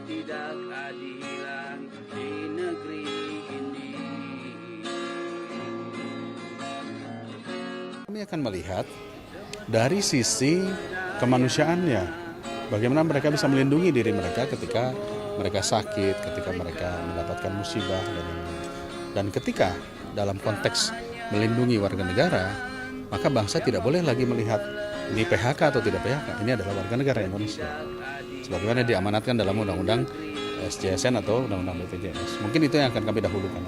ketidakadilan di negeri ini. Kami akan melihat dari sisi kemanusiaannya, bagaimana mereka bisa melindungi diri mereka ketika mereka sakit, ketika mereka mendapatkan musibah, dan ketika dalam konteks melindungi warga negara, maka bangsa tidak boleh lagi melihat ini PHK atau tidak PHK. Ini adalah warga negara Indonesia, sebagaimana diamanatkan dalam Undang-Undang SJSN atau Undang-Undang BPJS. Mungkin itu yang akan kami dahulukan.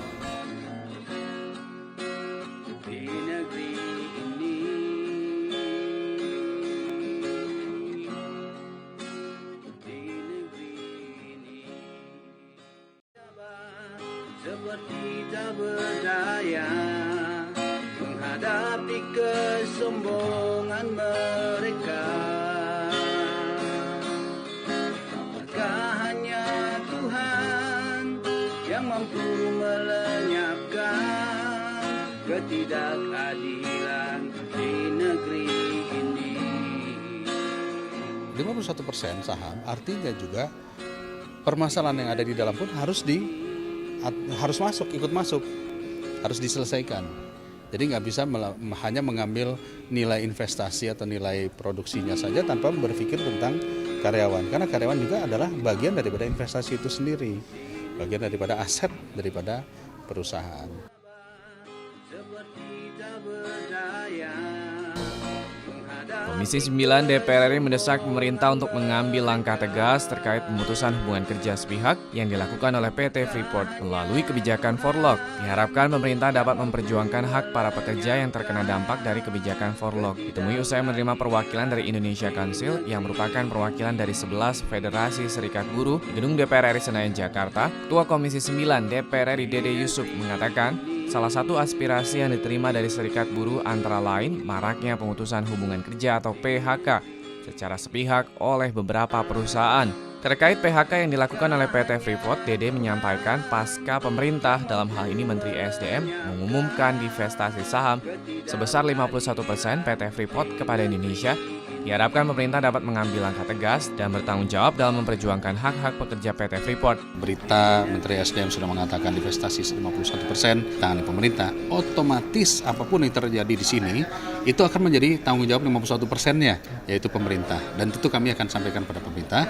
Seperti tak berdaya menghadapi kesombongan mereka. Apakah hanya Tuhan yang mampu melenyapkan ketidakadilan di negeri ini? 51% saham artinya juga permasalahan yang ada di dalam pun harus ikut masuk, harus diselesaikan. Jadi nggak bisa hanya mengambil nilai investasi atau nilai produksinya saja tanpa berpikir tentang karyawan. Karena karyawan juga adalah bagian daripada investasi itu sendiri, bagian daripada aset daripada perusahaan. Komisi 9 DPR RI mendesak pemerintah untuk mengambil langkah tegas terkait pemutusan hubungan kerja sepihak yang dilakukan oleh PT Freeport melalui kebijakan Forlock. Diharapkan pemerintah dapat memperjuangkan hak para pekerja yang terkena dampak dari kebijakan Forlock. Ditemui usai menerima perwakilan dari Indonesia Council yang merupakan perwakilan dari 11 Federasi Serikat Buruh di Gedung DPR RI Senayan, Jakarta, Ketua Komisi 9 DPR RI Dede Yusuf mengatakan, salah satu aspirasi yang diterima dari serikat buruh antara lain maraknya pemutusan hubungan kerja atau PHK secara sepihak oleh beberapa perusahaan. Terkait PHK yang dilakukan oleh PT Freeport, Dede menyampaikan pasca pemerintah, dalam hal ini Menteri SDM, mengumumkan divestasi saham sebesar 51% PT Freeport kepada Indonesia. Diharapkan pemerintah dapat mengambil langkah tegas dan bertanggung jawab dalam memperjuangkan hak-hak pekerja PT Freeport. Berita Menteri SDM sudah mengatakan divestasi 51% tangani pemerintah, otomatis apapun yang terjadi di sini itu akan menjadi tanggung jawab 51%-nya, yaitu pemerintah. Dan tentu kami akan sampaikan pada pemerintah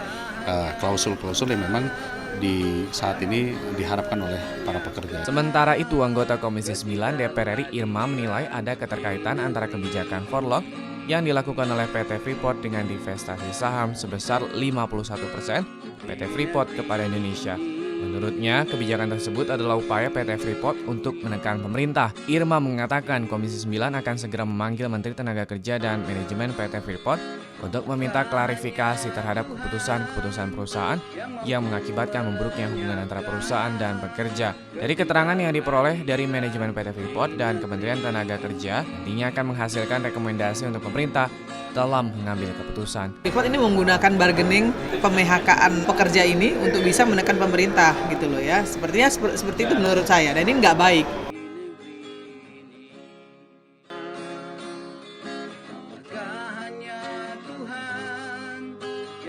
klausul-klausul yang memang di saat ini diharapkan oleh para pekerja. Sementara itu, anggota Komisi 9 DPR RI Irma menilai ada keterkaitan antara kebijakan Forlock yang dilakukan oleh PT Freeport dengan divestasi saham sebesar 51% PT Freeport kepada Indonesia. Menurutnya, kebijakan tersebut adalah upaya PT Freeport untuk menekan pemerintah. Irma mengatakan Komisi 9 akan segera memanggil Menteri Tenaga Kerja dan Manajemen PT Freeport untuk meminta klarifikasi terhadap keputusan-keputusan perusahaan yang mengakibatkan memburuknya hubungan antara perusahaan dan pekerja. Dari keterangan yang diperoleh dari manajemen PT Freeport dan Kementerian Tenaga Kerja, nantinya akan menghasilkan rekomendasi untuk pemerintah dalam mengambil keputusan. Freeport ini menggunakan bargaining pemehhakaan pekerja ini untuk bisa menekan pemerintah gitu loh ya. Sepertinya seperti itu menurut saya, dan ini nggak baik.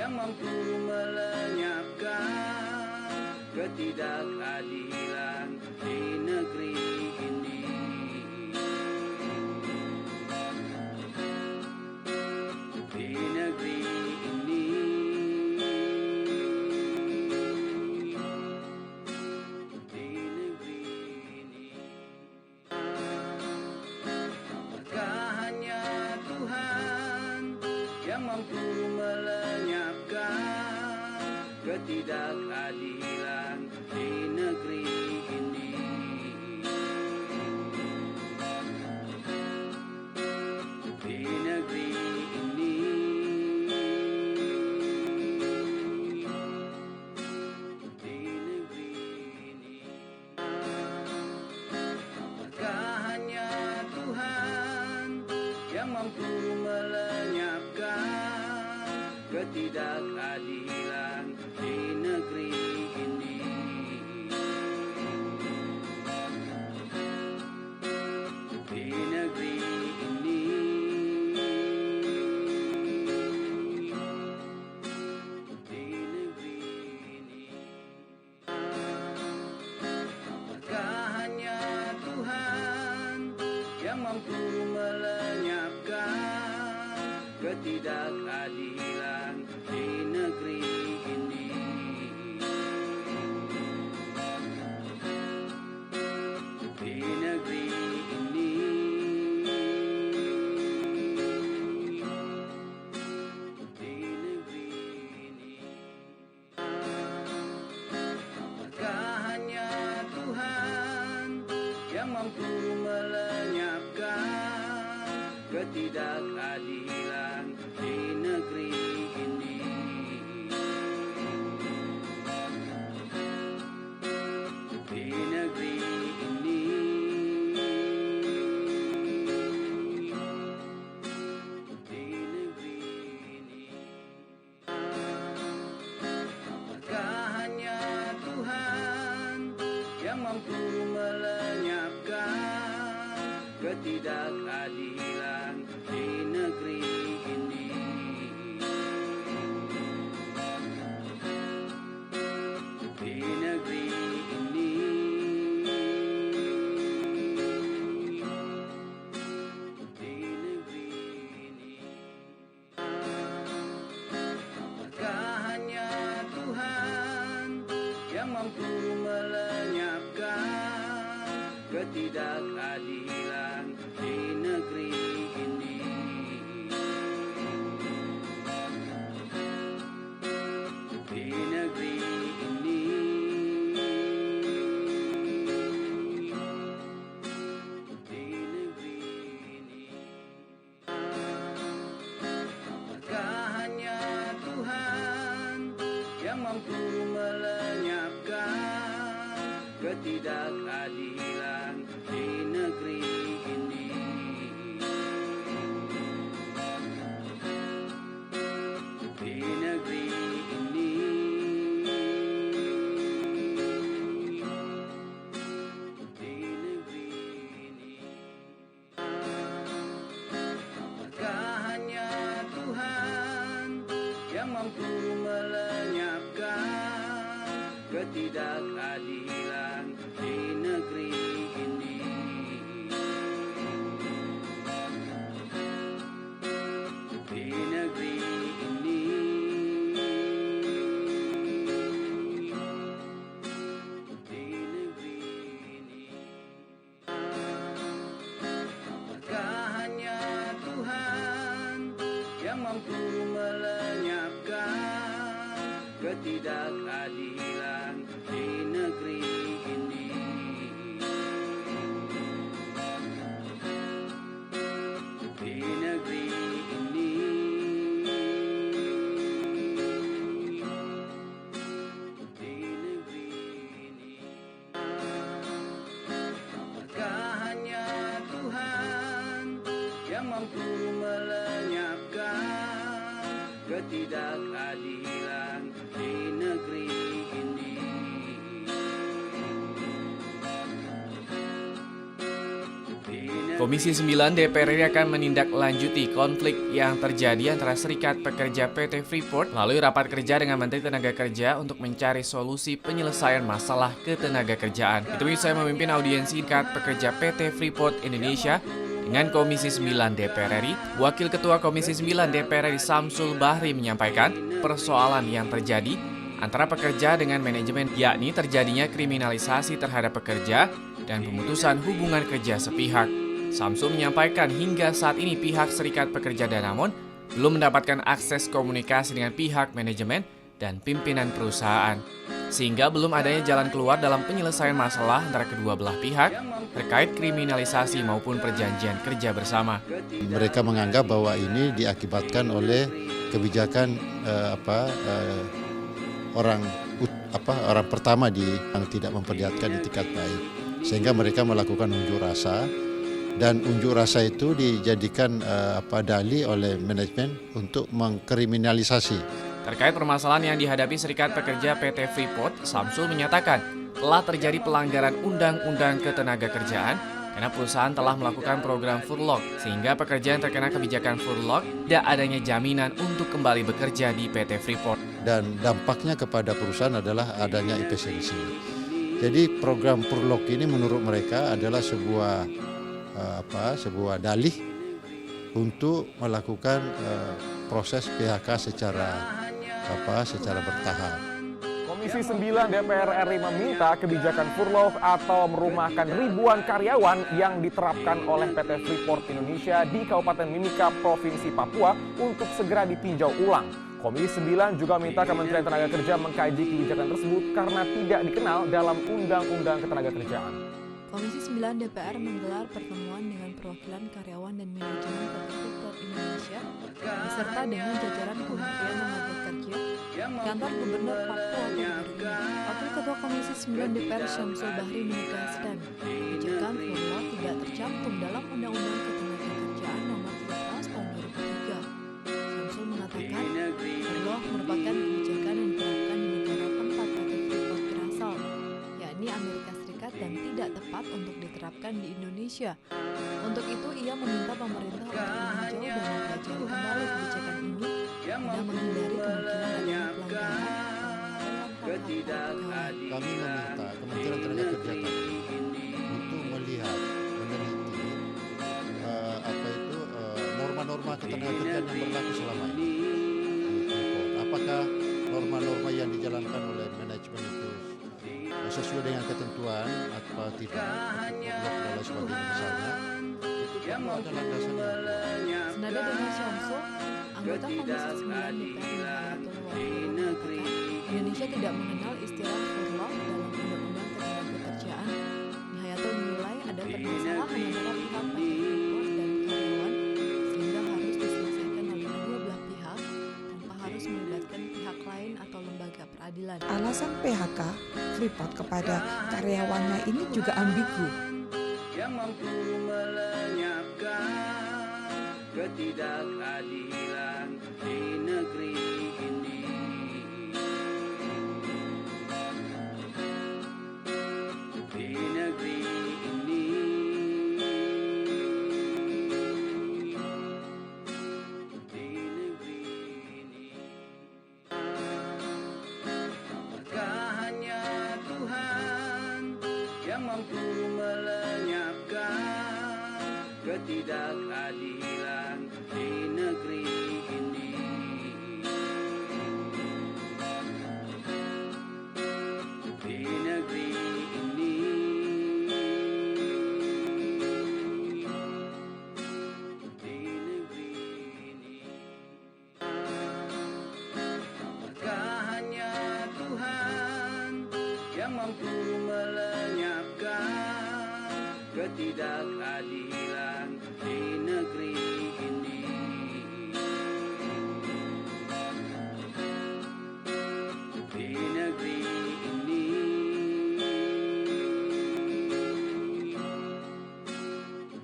Yang mampu melenyapkan ketidakadilan di negeri ini. Di negeri ini. Di negeri ini. Apakah hanya Tuhan yang mampu melenyapkan ketidakadilan di negeri ini. Di negeri ini. Di negeri ini. Apakah hanya Tuhan yang mampu melenyapkan ketidakadilan di negeri ini. Di negeri ini. Di negeri ini. mampu melenyapkan ketidakadilan di negeri ini. Di negeri ini, di negeri ini, apakah hanya Tuhan yang mampu melenyapkan ketidakadilan di negeri ini. Di negeri ini, di negeri ini, apakah hanya Tuhan yang mampu melenyapkan ketidakadilan di negeri ini. Di negeri ini, di negeri ini, apakah hanya Tuhan yang mampu melenyapkan ketidakadilan di negeri ini. Di negeri ini, di negeri ini, apakah hanya Tuhan yang mampu melenyapkan ketidakadilan di negeri ini. Di negeri ini, di negeri ini, apakah hanya Tuhan yang mampu melenyapkan ketidakadilan di negeri ini. Di negeri ini, di negeri ini, apakah hanya Tuhan yang mampu melenyapkan ketidakadilan di negeri ini. Di negeri ini, di negeri ini, apakah hanya Tuhan yang mampu melenyapkan ketidakadilan di negeri ini. Komisi 9 DPR RI akan menindaklanjuti konflik yang terjadi antara Serikat Pekerja PT Freeport melalui rapat kerja dengan Menteri Tenaga Kerja untuk mencari solusi penyelesaian masalah ketenagakerjaan. Itu saya memimpin audiensi Serikat Pekerja PT Freeport Indonesia dengan Komisi 9 DPR RI. Wakil Ketua Komisi 9 DPR RI Samsul Bahri menyampaikan persoalan yang terjadi antara pekerja dengan manajemen, yakni terjadinya kriminalisasi terhadap pekerja dan pemutusan hubungan kerja sepihak. Samsul menyampaikan hingga saat ini pihak Serikat Pekerja Danamon belum mendapatkan akses komunikasi dengan pihak manajemen dan pimpinan perusahaan, sehingga belum adanya jalan keluar dalam penyelesaian masalah antara kedua belah pihak terkait kriminalisasi maupun perjanjian kerja bersama. Mereka menganggap bahwa ini diakibatkan oleh kebijakan orang pertama yang tidak memperlihatkan itikat baik, sehingga mereka melakukan unjuk rasa. Dan unjuk rasa itu dijadikan dalih oleh manajemen untuk mengkriminalisasi. Terkait permasalahan yang dihadapi Serikat Pekerja PT Freeport, Samsul menyatakan telah terjadi pelanggaran Undang-Undang Ketenagakerjaan karena perusahaan telah melakukan program furlough, sehingga pekerja yang terkena kebijakan furlough tidak adanya jaminan untuk kembali bekerja di PT Freeport. Dan dampaknya kepada perusahaan adalah adanya efisiensi. Jadi program furlough ini menurut mereka adalah sebuah sebuah dalih untuk melakukan proses PHK secara bertahap. Komisi 9 DPR RI meminta kebijakan furlough atau merumahkan ribuan karyawan yang diterapkan oleh PT Freeport Indonesia di Kabupaten Mimika, Provinsi Papua untuk segera ditinjau ulang. Komisi 9 juga minta Kementerian Tenaga Kerja mengkaji kebijakan tersebut karena tidak dikenal dalam Undang-Undang Ketenagakerjaan. Komisi 9 DPR menggelar pertemuan dengan perwakilan karyawan dan manajemen PT Freeport Indonesia beserta dengan jajaran Kementerian Tenaga Kerja, Kantor Gubernur Papua baru-baru ini. Wakil Ketua Komisi 9 DPR Syamsul Bahri menegaskan kebijakan furlough tidak tercantum dalam Undang-Undang Ketenagakerjaan Nomor 13 Tahun 2003. Syamsul mengatakan furlough merupakan kebijakan yang diterapkan di negara tempat PT Freeport berasal, yakni Amerika Serikat, dan tidak tepat untuk diterapkan di Indonesia. Untuk itu, ia meminta pemerintah untuk meninjau dan mempelajari kembali kebijakan ini guna menghindari kemungkinan adanya pelanggaran Kami meminta Kementerian Tenaga Kerja untuk melihat, meneliti norma-norma ketenagakerjaan yang berlaku selama ini. Apakah norma-norma yang dijalankan oleh manajemen itu sesuai dengan ketentuan atau tidak, dan lain sebagainya misalnya, itu perlu ada landasan yang kuat. Senada dengan Syamsul, anggota Komisi 9 DPR mengatakan Indonesia tidak mengenal istilah furlough dalam Undang-Undang Ketenagakerjaan. Nihayatul menilai ada permasalahan antara pihak PT Freeport dan karyawan sehingga harus diselesaikan oleh kedua belah pihak tanpa harus melibatkan pihak lain atau lembaga peradilan. Alasan PHK Freeport kepada karyawannya ini juga ambigu. Yang mampu melenyapkan ketidakadilan di negeri ini. Di negeri ini. Di negeri ini. Maka hanya Tuhan yang mampu melenyapkan ketidakadilan di negeri ini. Di negeri ini. Di negeri ini. Maka hanya Tuhan yang mampu melenyapkan ketidakadilan di negeri ini. Di negeri ini.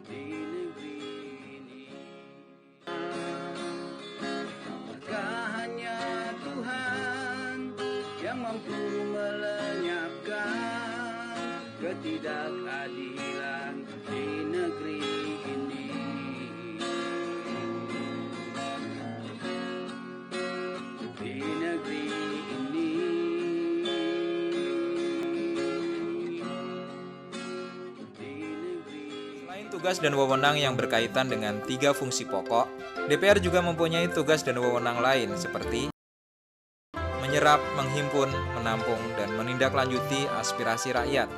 Di negeri ini. Maka hanya Tuhan yang mampu melenyapkan ketidakadilan di negeri ini. Di negeri ini. Di negeri. Selain tugas dan wewenang yang berkaitan dengan 3 fungsi pokok, DPR juga mempunyai tugas dan wewenang lain seperti menyerap, menghimpun, menampung, dan menindaklanjuti aspirasi rakyat.